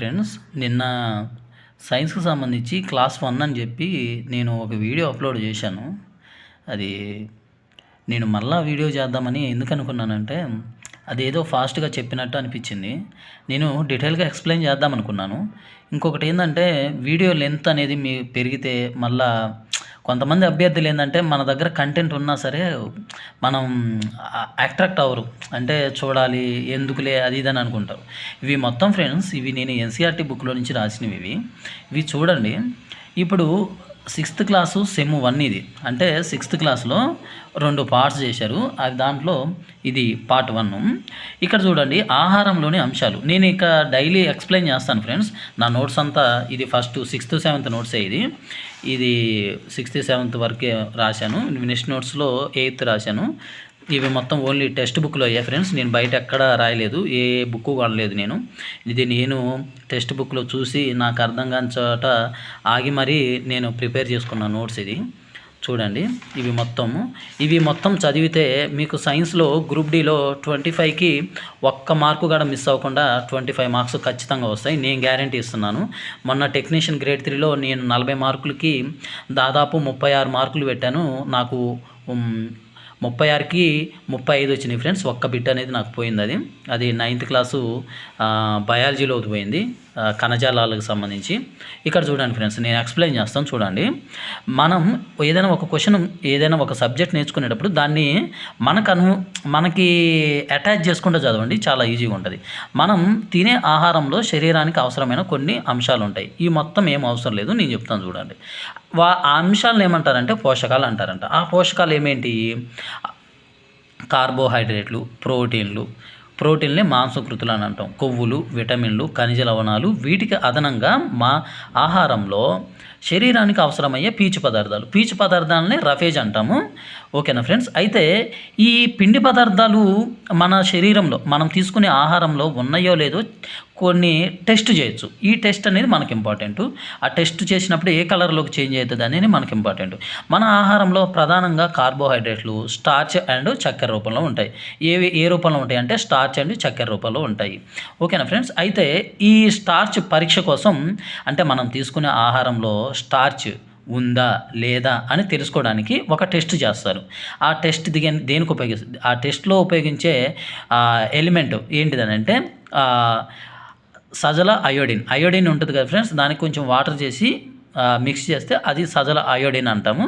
Friends, నిన్న సైన్స్‌కి సంబంధించి క్లాస్ 1 అని చెప్పి నేను ఒక వీడియో అప్లోడ్ చేశాను. అది నేను మళ్ళా వీడియో చేద్దామని ఎందుకు అనుకున్నానంటే, అదేదో ఫాస్ట్‌గా చెప్పినట్టు అనిపించింది. నేను డీటెయిల్‌గా ఎక్స్‌ప్లెయిన్ చేద్దాం అనుకున్నాను. ఇంకొకటి ఏందంటే, వీడియో లెంత్ అనేది పెరిగితే మళ్ళా కొంతమంది అభ్యర్థులు ఏందంటే, మన దగ్గర కంటెంట్ ఉన్నా సరే మనం అట్రాక్ట్ అవ్వరు. అంటే చూడాలి, ఎందుకులే అది ఇది అని అనుకుంటారు. ఇవి మొత్తం ఫ్రెండ్స్, ఇవి నేను ఎన్‌సీఈఆర్‌టీ బుక్‌లో నుంచి రాసినవి ఇవి. ఇవి చూడండి. ఇప్పుడు 6th క్లాసు సెమ్ 1 ఇది. అంటే 6th క్లాస్‌లో 2 పార్ట్స్ చేశారు. అది దాంట్లో ఇది పార్ట్ 1. ఇక్కడ చూడండి, ఆహారంలోని అంశాలు. నేను ఇక డైలీ ఎక్స్‌ప్లెయిన్ చేస్తాను ఫ్రెండ్స్. నా నోట్స్ అంతా ఇది ఫస్ట్ 6th, 7th నోట్సే ఇది. ఇది 6th, 7th వరకే రాశాను. నెక్స్ట్ నోట్స్‌లో 8th రాశాను. ఇవి మొత్తం ఓన్లీ టెక్స్ట్ బుక్‌లో అయ్యాయి ఫ్రెండ్స్. నేను బయట ఎక్కడా రాయలేదు. ఏ బుక్కు కొనలేదు నేను. ఇది నేను టెక్స్ట్ బుక్‌లో చూసి నాకు అర్థం కాని చోట ఆగి మరీ నేను ప్రిపేర్ చేసుకున్న నోట్స్ ఇది. చూడండి, ఇవి మొత్తం చదివితే మీకు సైన్స్‌లో గ్రూప్ డీలో 25కి ఒక్క మార్కు కూడా మిస్ అవ్వకుండా 25 మార్క్స్ ఖచ్చితంగా వస్తాయి. నేను గ్యారంటీ ఇస్తున్నాను. మొన్న టెక్నీషియన్ గ్రేడ్ 3లో నేను 40 మార్కులకి దాదాపు 36 మార్కులు పెట్టాను. నాకు 36కి 35 వచ్చినాయి ఫ్రెండ్స్. ఒక్క బిట్ అనేది నాకు పోయింది. అది 9th క్లాసు బయాలజీలో పోయింది, కణజాలాలకు సంబంధించి. ఇక్కడ చూడండి ఫ్రెండ్స్, నేను ఎక్స్‌ప్లెయిన్ చేస్తాను చూడండి. మనం ఏదైనా ఒక క్వశ్చన్, ఏదైనా ఒక సబ్జెక్ట్ నేర్చుకునేటప్పుడు దాన్ని మనకి అటాచ్ చేసుకుంటూ చదవండి, చాలా ఈజీగా ఉంటుంది. మనం తినే ఆహారంలో శరీరానికి అవసరమైన కొన్ని అంశాలు ఉంటాయి. ఈ మొత్తం ఏం అవసరం లేదు, నేను చెప్తాను చూడండి. ఆ అంశాలను ఏమంటారంటే పోషకాలు అంటారంట. ఆ పోషకాలు ఏమేంటి? కార్బోహైడ్రేట్లు, ప్రోటీన్‌ని మాంసకృతులు అని అంటాం. కొవ్వులు, విటమిన్లు, ఖనిజ లవణాలు, వీటికి అదనంగా ఆహారంలో శరీరానికి అవసరమయ్యే పీచు పదార్థాలని రఫేజ్ అంటాము. ఓకేనా ఫ్రెండ్స్? అయితే ఈ పిండి పదార్థాలు మన శరీరంలో మనం తీసుకునే ఆహారంలో ఉన్నాయో లేదో కొన్ని టెస్ట్ చేయొచ్చు. ఈ టెస్ట్ అనేది మనకి ఇంపార్టెంటు. ఆ టెస్ట్ చేసినప్పుడు ఏ కలర్లోకి చేంజ్ అవుతుంది అనేది మనకి ఇంపార్టెంట్. మన ఆహారంలో ప్రధానంగా కార్బోహైడ్రేట్లు స్టార్చ్ అండ్ చక్కెర రూపంలో ఉంటాయి. ఏ రూపంలో ఉంటాయి అంటే స్టార్చ్ అండ్ చక్కెర రూపంలో ఉంటాయి. ఓకేనా ఫ్రెండ్స్? అయితే ఈ స్టార్చ్ పరీక్ష కోసం, అంటే మనం తీసుకునే ఆహారంలో స్టార్చ్ ఉందా లేదా అని తెలుసుకోవడానికి ఒక టెస్ట్ చేస్తారు. ఆ టెస్ట్ దేనికి ఉపయోగిస్తుంది? ఆ టెస్ట్లో ఉపయోగించే ఎలిమెంట్ ఏంటిదనంటే సజల అయోడిన్ ఉంటుంది కదా ఫ్రెండ్స్. దానికి కొంచెం వాటర్ చేసి మిక్స్ చేస్తే అది సజల అయోడిన్ అంటాము.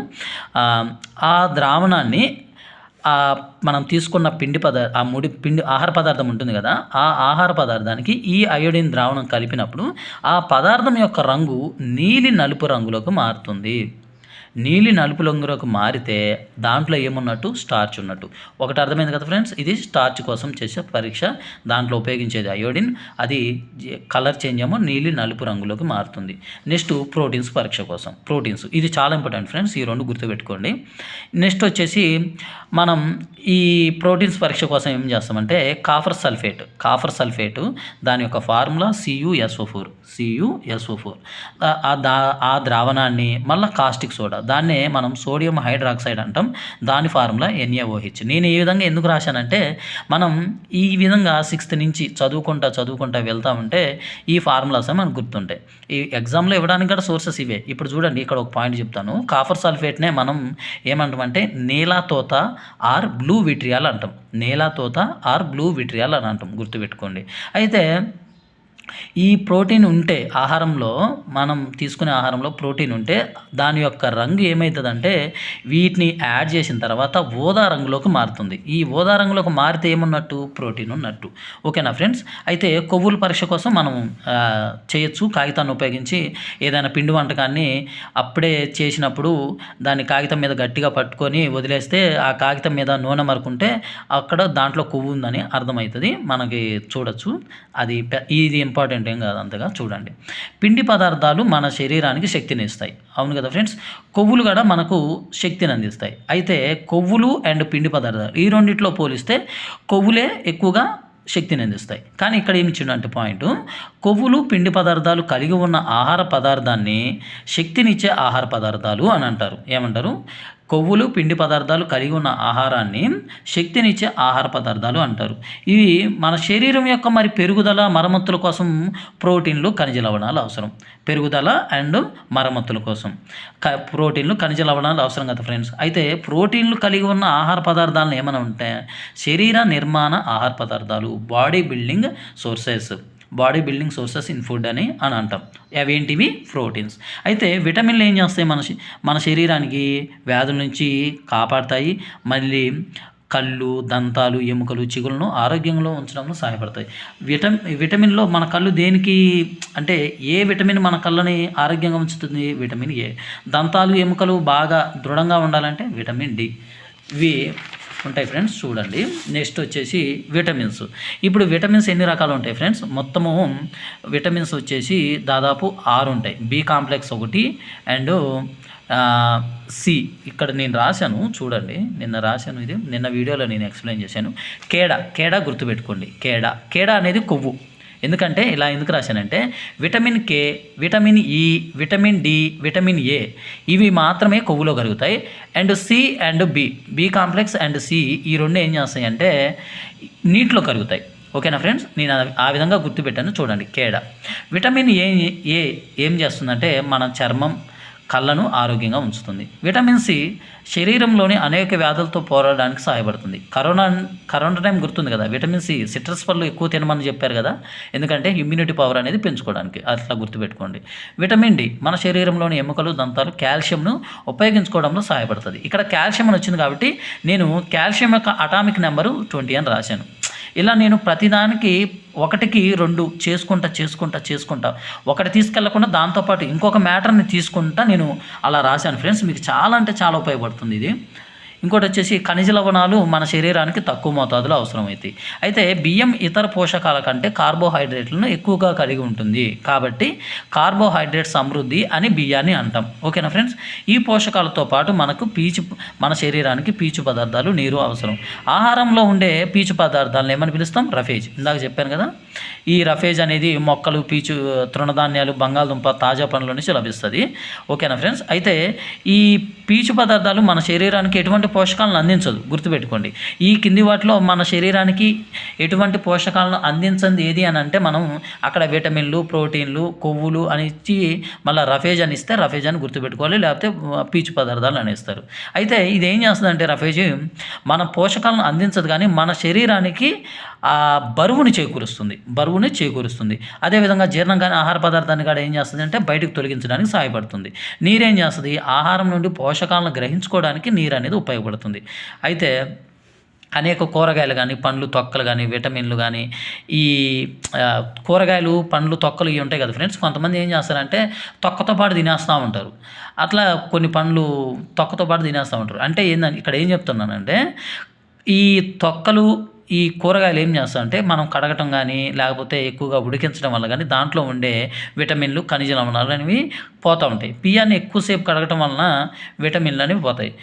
ఆ ద్రావణాన్ని మనం తీసుకున్న ఆహార పదార్థం ఉంటుంది కదా, ఆ ఆహార పదార్థానికి ఈ అయోడిన్ ద్రావణం కలిపినప్పుడు ఆ పదార్థం యొక్క రంగు నీలి నలుపు రంగులోకి మారుతుంది. నీలి నలుపు రంగులోకి మారితే దాంట్లో ఏమున్నట్టు? స్టార్చ్ ఉన్నట్టు. ఒకటి అర్థమైంది కదా ఫ్రెండ్స్? ఇది స్టార్చ్ కోసం చేసే పరీక్ష. దాంట్లో ఉపయోగించేది అయోడిన్. అది కలర్ చేంజ్ ఏమో నీలి నలుపు రంగులోకి మారుతుంది. నెక్స్ట్ ప్రోటీన్స్ పరీక్ష కోసం. ఇది చాలా ఇంపార్టెంట్ ఫ్రెండ్స్. ఈ 2 గుర్తుపెట్టుకోండి. నెక్స్ట్ వచ్చేసి మనం ఈ ప్రోటీన్స్ పరీక్ష కోసం ఏం చేస్తామంటే కాపర్ సల్ఫేట్ దాని యొక్క ఫార్ములా CuSO4. ఆ ద్రావణాన్ని మళ్ళీ కాస్టిక్ సోడా, దాన్నే మనం సోడియం హైడ్రాక్సైడ్ అంటాం. దాని ఫార్ములా NaOH. నేను ఈ విధంగా ఎందుకు రాశానంటే, మనం ఈ విధంగా 6th నుంచి చదువుకుంటా వెళ్తా ఉంటే ఈ ఫార్ములాస్ మనకు గుర్తుంటాయి. ఈ ఎగ్జామ్లో ఇవ్వడానికి కూడా సోర్సెస్ ఇవే. ఇప్పుడు చూడండి, ఇక్కడ ఒక పాయింట్ చెప్తాను. కాపర్ సల్ఫేట్నే మనం ఏమంటామంటే నీలాతోత ఆర్ బ్లూ విట్రియాల్ అంటాం. అని అంటాం, గుర్తుపెట్టుకోండి. అయితే ఈ ప్రోటీన్ ఉంటే ఆహారంలో, మనం తీసుకునే ఆహారంలో ప్రోటీన్ ఉంటే దాని యొక్క రంగు ఏమవుతుందంటే వీటిని యాడ్ చేసిన తర్వాత ఊదా రంగులోకి మారుతుంది. ఈ ఊదా రంగులోకి మారితే ఏమున్నట్టు? ప్రోటీన్ ఉన్నట్టు. ఓకేనా ఫ్రెండ్స్? అయితే కొవ్వుల పరీక్ష కోసం మనం చేయొచ్చు. కాగితాన్ని ఉపయోగించి ఏదైనా పిండి వంటకాన్ని అప్పుడే చేసినప్పుడు దాన్ని కాగితం మీద గట్టిగా పట్టుకొని వదిలేస్తే ఆ కాగితం మీద నూనె మరుకుంటే అక్కడ దాంట్లో కొవ్వు ఉందని అర్థమవుతుంది. మనకి చూడొచ్చు. ఇది ఇంపార్టెంట్ ఏం కాదు అంతగా. చూడండి, పిండి పదార్థాలు మన శరీరానికి శక్తిని ఇస్తాయి. అవును కదా ఫ్రెండ్స్? కొవ్వులు కూడా మనకు శక్తిని అందిస్తాయి. అయితే కొవ్వులు అండ్ పిండి పదార్థాలు ఈ రెండిట్లో పోలిస్తే కొవ్వులే ఎక్కువగా శక్తిని అందిస్తాయి. కానీ ఇక్కడ ఏమి ఇచ్చిండంటే పాయింట్, కొవ్వులు పిండి పదార్థాలు కలిగి ఉన్న ఆహార పదార్థాన్ని శక్తినిచ్చే ఆహార పదార్థాలు అని అంటారు. ఏమంటారు? కొవ్వులు పిండి పదార్థాలు కలిగి ఉన్న ఆహారాన్ని శక్తినిచ్చే ఆహార పదార్థాలు అంటారు. ఇవి మన శరీరం యొక్క మరి పెరుగుదల మరమ్మతుల కోసం ప్రోటీన్లు ఖనిజ లవణాలు అవసరం. పెరుగుదల అండ్ మరమ్మతుల కోసం ప్రోటీన్లు ఖనిజ లవణాలు అవసరం కదా ఫ్రెండ్స్. అయితే ప్రోటీన్లు కలిగి ఉన్న ఆహార పదార్థాలను ఏమైనా ఉంటే శరీర నిర్మాణ ఆహార పదార్థాలు, body building sources in food అని అంటాం. అవేంటివి? ప్రోటీన్స్. అయితే విటమిన్లు ఏం చేస్తాయి మన శరీరానికి? వ్యాధుల నుంచి కాపాడతాయి. మళ్ళీ కళ్ళు, దంతాలు, ఎముకలు, చిగులను ఆరోగ్యంలో ఉంచడంలో సహాయపడతాయి. విటమిన్లో మన కళ్ళు దేనికి అంటే ఏ విటమిన్ మన కళ్ళని ఆరోగ్యంగా ఉంచుతుంది? Vitamin A. దంతాలు, ఎముకలు బాగా దృఢంగా ఉండాలంటే విటమిన్ డి. ఇవి ఉంటాయి ఫ్రెండ్స్. చూడండి, నెక్స్ట్ వచ్చేసి విటమిన్స్. ఇప్పుడు విటమిన్స్ ఎన్ని రకాలు ఉంటాయి ఫ్రెండ్స్? మొత్తము విటమిన్స్ వచ్చేసి దాదాపు 6 ఉంటాయి. B complex 1 and C. ఇక్కడ నేను రాశాను చూడండి, ఇది నిన్న వీడియోలో నేను ఎక్స్ప్లెయిన్ చేశాను. కేడా గుర్తుపెట్టుకోండి. కేడా అనేది కొవ్వు. ఎందుకంటే ఇలా ఎందుకు రాశానంటే vitamin K, vitamin E, vitamin D, vitamin A ఇవి మాత్రమే కొవ్వులో కలుగుతాయి. And C and B complex and C ఈ రెండు ఏం చేస్తాయి అంటే నీటిలో కలుగుతాయి. ఓకేనా ఫ్రెండ్స్? నేను ఆ విధంగా గుర్తుపెట్టాను. చూడండి, విటమిన్ ఏ ఏం చేస్తుందంటే మన చర్మం, కళ్ళను ఆరోగ్యంగా ఉంచుతుంది. విటమిన్ సి శరీరంలోని అనేక వ్యాధులతో పోరాడడానికి సహాయపడుతుంది. కరోనా టైం గుర్తుంది కదా, విటమిన్ సి సిట్రస్ పళ్ళు ఎక్కువ తినమని చెప్పారు కదా, ఎందుకంటే ఇమ్యూనిటీ పవర్ అనేది పెంచుకోవడానికి. అట్లా గుర్తుపెట్టుకోండి. విటమిన్ డి మన శరీరంలోని ఎముకలు, దంతాలు, కాల్షియంను ఉపయోగించుకోవడంలో సహాయపడుతుంది. ఇక్కడ కాల్షియం అని వచ్చింది కాబట్టి నేను కాల్షియం యొక్క అటామిక్ నెంబరు 20 అని రాశాను. ఇలా నేను ప్రతిదానికి 1కి 2 చేసుకుంటా ఒకటి తీసుకెళ్లకుండా దాంతోపాటు ఇంకొక మ్యాటర్ని తీసుకుంటా నేను అలా రాశాను ఫ్రెండ్స్. మీకు చాలా అంటే చాలా ఉపయోగపడుతుంది ఇది. ఇంకోటి వచ్చేసి ఖనిజ లవణాలు మన శరీరానికి తక్కువ మోతాదులో అవసరమవుతాయి. అయితే బియ్యం ఇతర పోషకాల కంటే కార్బోహైడ్రేట్లను ఎక్కువగా కలిగి ఉంటుంది కాబట్టి కార్బోహైడ్రేట్ సమృద్ధి అని బియ్యాన్ని అంటాం. ఓకేనా ఫ్రెండ్స్? ఈ పోషకాలతో పాటు మన శరీరానికి పీచు పదార్థాలు, నీరు అవసరం. ఆహారంలో ఉండే పీచు పదార్థాలను ఏమని పిలుస్తాం? రఫేజ్. ఇందాక చెప్పాను కదా, ఈ రఫేజ్ అనేది మొక్కలు, పీచు, తృణధాన్యాలు, బంగాళదుంప, తాజా పండ్ల నుంచి లభిస్తుంది. ఓకేనా ఫ్రెండ్స్? అయితే ఈ పీచు పదార్థాలు మన శరీరానికి ఎటువంటి పోషకాలను అందించదు, గుర్తుపెట్టుకోండి. ఈ కింది వాటిలో మన శరీరానికి ఎటువంటి పోషకాలను అందించంది ఏది అని అంటే మనం అక్కడ విటమిన్లు, ప్రోటీన్లు, కొవ్వులు అని ఇచ్చి మళ్ళీ రఫేజ్ అని ఇస్తే రఫేజ్ అని గుర్తుపెట్టుకోవాలి, లేకపోతే పీచు పదార్థాలు అని ఇస్తారు. అయితే ఇది ఏం చేస్తుందంటే రఫేజ్ మన పోషకాలను అందించదు కానీ మన శరీరానికి బరువుని చేకూరుస్తుంది. అదేవిధంగా జీర్ణం కానీ ఆహార పదార్థాన్ని కూడా ఏం చేస్తుంది అంటే బయటకు తొలగించడానికి సహాయపడుతుంది. నీరేం చేస్తుంది? ఆహారం నుండి పోషకాలను గ్రహించుకోవడానికి నీరు అనేది ఉపయోగపడుతుంది. అయితే అనేక కూరగాయలు కానీ, పండ్లు, తొక్కలు కానీ, విటమిన్లు కానీ, ఈ కూరగాయలు, పండ్లు, తొక్కలు ఇవి ఉంటాయి కదా ఫ్రెండ్స్. కొంతమంది ఏం చేస్తారంటే తొక్కతో పాటు తినేస్తూ ఉంటారు. అట్లా కొన్ని పండ్లు తొక్కతో పాటు తినేస్తూ ఉంటారు. అంటే ఏందని ఇక్కడ ఏం చెప్తున్నానంటే ఈ తొక్కలు, ఈ కూరగాయలు ఏం చేస్తాయంటే మనం కడగటం కానీ లేకపోతే ఎక్కువగా ఉడికించడం వల్ల కానీ దాంట్లో ఉండే విటమిన్లు, ఖనిజ లవణాలు అనేవి పోతూ ఉంటాయి. బియ్యాన్ని ఎక్కువసేపు కడగటం వలన విటమిన్లు అనేవి పోతాయి.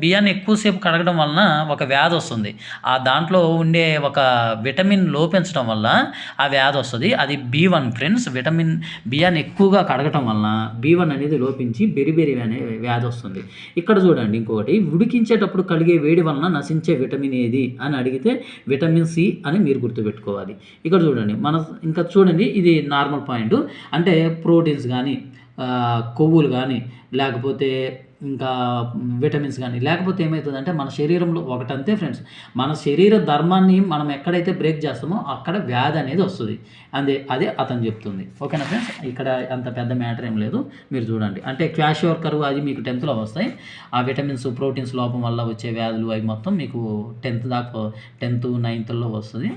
బియ్యాన్ని ఎక్కువసేపు కడగడం వలన ఒక వ్యాధి వస్తుంది. ఆ దాంట్లో ఉండే ఒక విటమిన్ లోపించడం వల్ల ఆ వ్యాధి వస్తుంది. అది B1 ఫ్రెండ్స్. బియ్యాన్ని ఎక్కువగా కడగటం వలన B1 అనేది లోపించి బెరిబెరి అనే వ్యాధి వస్తుంది. ఇక్కడ చూడండి, ఇంకొకటి ఉడికించేటప్పుడు కలిగే వేడి వలన నశించే విటమిన్ ఏది అని అడిగితే విటమిన్ సి అని మీరు గుర్తుపెట్టుకోవాలి. ఇక్కడ చూడండి, ఇంకా చూడండి, ఇది నార్మల్ పాయింట్. అంటే ప్రోటీన్స్ కానీ, కొవ్వులు కానీ, లేకపోతే ఇంకా విటమిన్స్ కానీ లేకపోతే ఏమవుతుందంటే మన శరీరంలో ఒకటంతే ఫ్రెండ్స్, మన శరీర ధర్మాన్ని మనం ఎక్కడైతే బ్రేక్ చేస్తామో అక్కడ వ్యాధి అనేది వస్తుంది. అదే అతను చెప్తుంది. ఓకేనా ఫ్రెండ్స్? ఇక్కడ అంత పెద్ద మ్యాటర్ ఏం లేదు, మీరు చూడండి. అంటే క్వాషియోర్కర్ అది మీకు 10th వస్తాయి. ఆ విటమిన్స్, ప్రోటీన్స్ లోపం వల్ల వచ్చే వ్యాధులు అవి మొత్తం మీకు 10th, 9th వస్తుంది.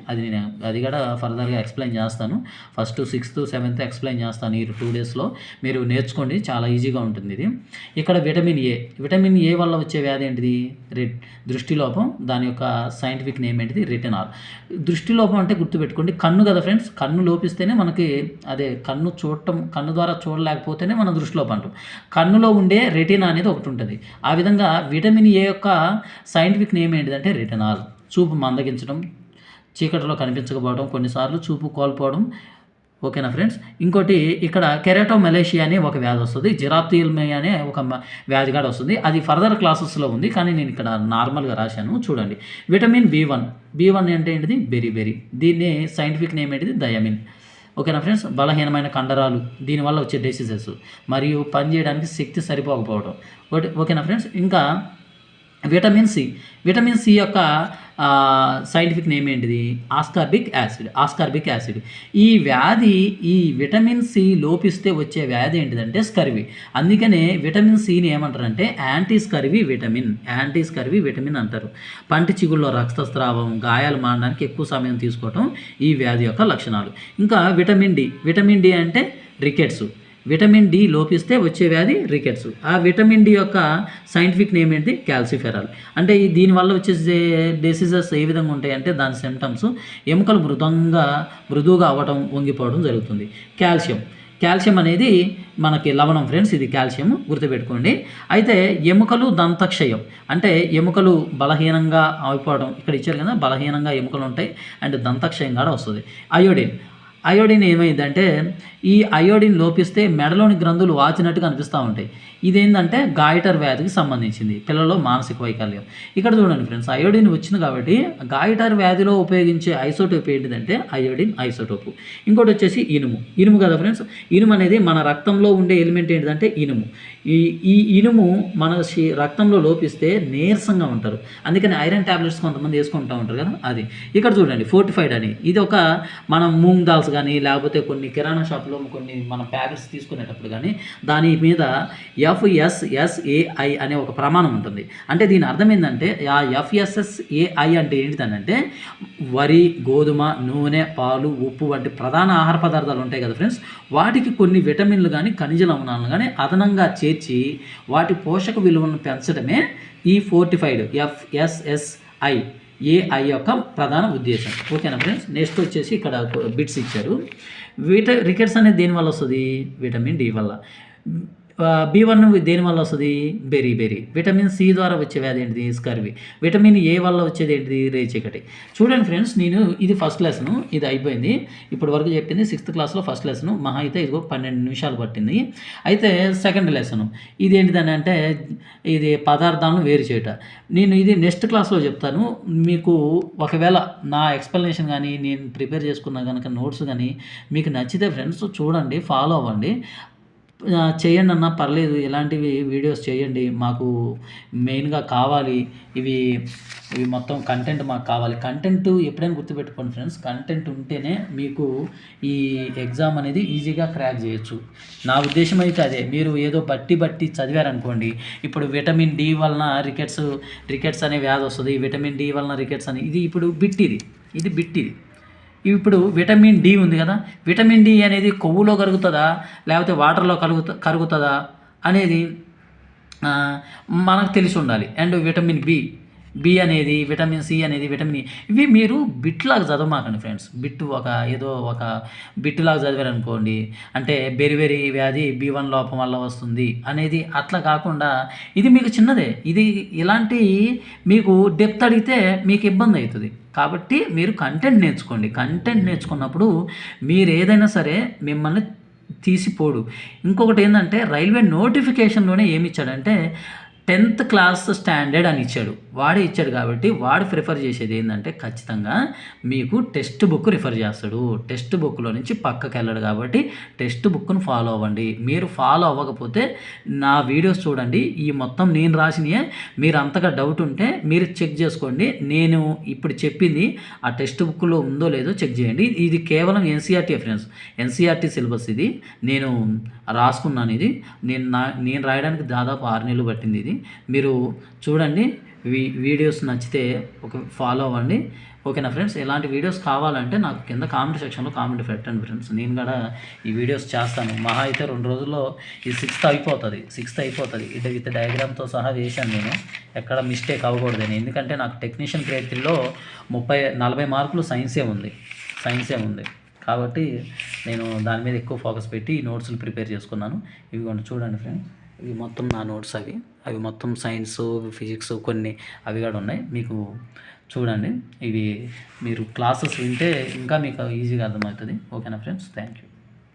అది కూడా ఫర్దర్గా ఎక్స్ప్లెయిన్ చేస్తాను. ఫస్ట్ 6th, 7th ఎక్స్ప్లెయిన్ చేస్తాను ఈ 2 డేస్లో. మీరు నేర్చుకోండి, చాలా ఈజీగా ఉంటుంది ఇది. ఇక్కడ విటమిన్ ఏ వల్ల వచ్చే వ్యాధి ఏంటిది? దృష్టిలోపం. దాని యొక్క సైంటిఫిక్ నేమ్ ఏంటిది? రెటినాల్. దృష్టిలోపం అంటే గుర్తుపెట్టుకోండి, కన్ను కదా ఫ్రెండ్స్. కన్ను లోపిస్తేనే మనకి కన్ను ద్వారా చూడలేకపోతేనే మనం దృష్టిలోపం అంటాం. కన్నులో ఉండే రెటినా అనేది ఒకటి ఉంటుంది. ఆ విధంగా విటమిన్ ఏ యొక్క సైంటిఫిక్ నేమ్ ఏంటిదంటే రెటినాల్. చూపు మందగించడం, చీకటిలో కనిపించకపోవడం, కొన్నిసార్లు చూపు కోల్పోవడం, ఓకేనా ఫ్రెండ్స్. ఇంకోటి ఇక్కడ కెరాటోమెలేషియా అనే ఒక వ్యాధి వస్తుంది. జిరాప్థిల్మియా అనే ఒక వ్యాధి కూడా వస్తుంది. అది ఫర్దర్ క్లాసెస్లో ఉంది, కానీ నేను ఇక్కడ నార్మల్గా రాశాను చూడండి. విటమిన్ బి1 అంటే ఏంటిది? బెరీ. దీన్ని సైంటిఫిక్ నేమ్ ఏంటిది? థయామిన్. ఓకేనా ఫ్రెండ్స్. బలహీనమైన కండరాలు, దీనివల్ల వచ్చే డిసీజెస్, మరియు పనిచేయడానికి శక్తి సరిపోకపోవడం. ఓకేనా ఫ్రెండ్స్. ఇంకా విటమిన్ సి యొక్క సైంటిఫిక్ నేమ్ ఏంటిది? Ascorbic acid. ఈ విటమిన్ సి లోపిస్తే వచ్చే వ్యాధి ఏంటిదంటే స్కర్వీ. అందుకనే విటమిన్ సిని ఏమంటారంటే యాంటీ స్కర్వీ విటమిన్ అంటారు. పంటి చిగుల్లో రక్తస్రావం, గాయాలు మారడానికి ఎక్కువ సమయం తీసుకోవటం ఈ వ్యాధి యొక్క లక్షణాలు. ఇంకా విటమిన్ డి అంటే రికెట్స్. విటమిన్ డి లోపిస్తే వచ్చే వ్యాధి రికెట్స్. ఆ విటమిన్ డి యొక్క సైంటిఫిక్ నేమ్ ఏంటి? క్యాల్సిఫెరాల్. అంటే దీనివల్ల వచ్చే డిసీజెస్ ఏ విధంగా ఉంటాయంటే దాని సిమ్టమ్స్ ఎముకలు మృదువుగా అవ్వటం, వంగిపోవడం జరుగుతుంది. కాల్షియం అనేది మనకి లవణం ఫ్రెండ్స్, ఇది కాల్షియం గుర్తుపెట్టుకోండి. అయితే ఎముకలు దంతక్షయం అంటే ఎముకలు బలహీనంగా అయిపోవడం, ఇక్కడ ఇచ్చారు కదా, బలహీనంగా ఎముకలు ఉంటాయి అండ్ దంతక్షయం కూడా వస్తుంది. అయోడిన్ ఏమైందంటే ఈ అయోడిన్ లోపిస్తే మెడలోని గ్రంథులు వాచినట్టుగా అనిపిస్తూ ఉంటాయి. ఇదేంటంటే గాయిటర్ వ్యాధికి సంబంధించింది, పిల్లల్లో మానసిక వైకల్యం. ఇక్కడ చూడండి ఫ్రెండ్స్, అయోడిన్ వచ్చింది కాబట్టి గాయిటర్ వ్యాధిలో ఉపయోగించే ఐసోటోప్ ఏంటిదంటే అయోడిన్ ఐసోటోపు. ఇంకోటి వచ్చేసి ఇనుము కదా ఫ్రెండ్స్. ఇనుము అనేది మన రక్తంలో ఉండే ఎలిమెంట్ ఏంటిదంటే ఇనుము. ఈ ఇనుము మన రక్తంలో లోపిస్తే నీరసంగా ఉంటారు. అందుకని ఐరన్ ట్యాబ్లెట్స్ కొంతమంది వేసుకుంటూ ఉంటారు కదా, అది. ఇక్కడ చూడండి ఫోర్టిఫైడ్ అని, ఇది ఒక మనం మూంగ్ దాల్స్ కానీ లేకపోతే కొన్ని కిరాణా షాప్లో కొన్ని మనం ప్యాకెట్స్ తీసుకునేటప్పుడు కానీ దాని మీద FSSAI అనే ఒక ప్రమాణం ఉంటుంది. అంటే దీని అర్థం ఏంటంటే ఆ FSSAI అంటే ఏంటిదనంటే వరి, గోధుమ, నూనె, పాలు, ఉప్పు వంటి ప్రధాన ఆహార పదార్థాలు ఉంటాయి కదా ఫ్రెండ్స్, వాటికి కొన్ని విటమిన్లు కానీ ఖనిజ లవణాలను కానీ అదనంగా చేర్చి వాటి పోషక విలువలను పెంచడమే ఈ ఫోర్టిఫైడ్ FSSAI యొక్క ప్రధాన ఉద్దేశం. ఓకేనా ఫ్రెండ్స్. నెక్స్ట్ వచ్చేసి ఇక్కడ బిట్స్ ఇచ్చారు. రికెట్స్ అనేది దేనివల్ల వస్తుంది? విటమిన్ డి వల్ల. B1 దేనివల్ల వస్తుంది? బెరీ. విటమిన్ సి ద్వారా వచ్చే వ్యాధి ఏంటిది? స్కర్వీ. విటమిన్ ఏ వల్ల వచ్చేది ఏంటిది? రేచీకటి. చూడండి ఫ్రెండ్స్, నేను ఇది ఫస్ట్ లెసను, ఇది అయిపోయింది. ఇప్పటి వరకు చెప్పింది 6th క్లాస్లో ఫస్ట్ లెసను, మహా అయితే ఇదిగో 12 నిమిషాలు పట్టింది. అయితే సెకండ్ లెసను ఇది ఏంటిదని అంటే ఇది పదార్థాలను వేరు చేయట. నేను ఇది నెక్స్ట్ క్లాస్లో చెప్తాను. మీకు ఒకవేళ నా ఎక్స్ప్లెనేషన్ కానీ నేను ప్రిపేర్ చేసుకున్న కనుక నోట్స్ కానీ మీకు నచ్చితే ఫ్రెండ్స్ చూడండి, ఫాలో అవ్వండి, చేయండి అన్న పర్లేదు, ఇలాంటివి వీడియోస్ చేయండి, మాకు మెయిన్గా కావాలి. ఇవి మొత్తం కంటెంట్ మాకు కావాలి. కంటెంట్ ఎప్పుడైనా గుర్తుపెట్టుకోండి ఫ్రెండ్స్, కంటెంట్ ఉంటేనే మీకు ఈ ఎగ్జామ్ అనేది ఈజీగా క్రాక్ చేయొచ్చు. నా ఉద్దేశం అయితే అదే. మీరు ఏదో బట్టి చదివారనుకోండి, ఇప్పుడు విటమిన్ డి వలన రికెట్స్ అనే వ్యాధి వస్తుంది, విటమిన్ డి వలన రికెట్స్ అని, ఇది ఇప్పుడు బిట్ ఇది. ఇప్పుడు విటమిన్ డి ఉంది కదా, విటమిన్ డి అనేది కొవ్వులో కరుగుతుందా లేకపోతే వాటర్లో కరుగుతుందా అనేది మనకు తెలిసి ఉండాలి. అండ్ విటమిన్ బి అనేది, విటమిన్ సి అనేది, విటమిన్ ఇవి మీరు బిట్లాగా చదవమాకండి ఫ్రెండ్స్. ఏదో ఒక బిట్లాగా చదివారనుకోండి, అంటే బెరీ వ్యాధి B1 లోపం వల్ల వస్తుంది అనేది అట్లా కాకుండా ఇది మీకు చిన్నదే. ఇది ఇలాంటి మీకు డెప్త్ అడిగితే మీకు ఇబ్బంది అవుతుంది. కాబట్టి మీరు కంటెంట్ నేర్చుకోండి. కంటెంట్ నేర్చుకున్నప్పుడు మీరు ఏదైనా సరే మిమ్మల్ని తీసిపోడు. ఇంకొకటి ఏంటంటే రైల్వే నోటిఫికేషన్లోనే ఏమి ఇచ్చాడంటే 10th క్లాస్ స్టాండర్డ్ అని ఇచ్చాడు. వాడే ఇచ్చాడు కాబట్టి వాడు ప్రిఫర్ చేసేది ఏంటంటే ఖచ్చితంగా మీకు టెక్స్ట్ బుక్ రిఫర్ చేస్తాడు. టెక్స్ట్ బుక్లో నుంచి పక్కకి వెళ్ళాడు కాబట్టి టెక్స్ట్ బుక్ను ఫాలో అవ్వండి. మీరు ఫాలో అవ్వకపోతే నా వీడియోస్ చూడండి, ఈ మొత్తం నేను రాసినయే. మీరు అంతగా డౌట్ ఉంటే మీరు చెక్ చేసుకోండి. నేను ఇప్పుడు చెప్పింది ఆ టెక్స్ట్ బుక్లో ఉందో లేదో చెక్ చేయండి. ఇది కేవలం NCERT ఫ్రెండ్స్, NCERT సిలబస్ ఇది. నేను రాసుకున్నాను. ఇది నేను రాయడానికి దాదాపు 6 నెలలు పట్టింది. ఇది మీరు చూడండి. వీడియోస్ నచ్చితే ఫాలో అవ్వండి. ఓకేనా ఫ్రెండ్స్. ఇలాంటి వీడియోస్ కావాలంటే నాకు కింద కామెంట్ సెక్షన్లో కామెంట్ పెట్టండి ఫ్రెండ్స్. నేను కూడా ఈ వీడియోస్ చేస్తాను. మహా అయితే 2 రోజుల్లో ఈ 6th అయిపోతుంది. ఇది విత్ డయాగ్రామ్తో సహా వేశాను. నేను ఎక్కడ మిస్టేక్ అవ్వకూడదని, ఎందుకంటే నాకు టెక్నీషియన్ గ్రేడ్ 3లో 40 మార్కులు సైన్సే ఉంది. కాబట్టి నేను దాని మీద ఎక్కువ ఫోకస్ పెట్టి ఈ నోట్స్లు ప్రిపేర్ చేసుకున్నాను. ఇవి కూడా చూడండి ఫ్రెండ్స్, ఇవి మొత్తం నా నోట్స్. అవి మొత్తం సైన్స్, ఫిజిక్స్ కొన్ని అవి కూడా ఉన్నాయి. మీకు చూడండి, ఇవి మీరు క్లాసెస్ వింటే ఇంకా మీకు ఈజీగా అర్థమవుతుంది. ఓకేనా ఫ్రెండ్స్, థ్యాంక్ యూ.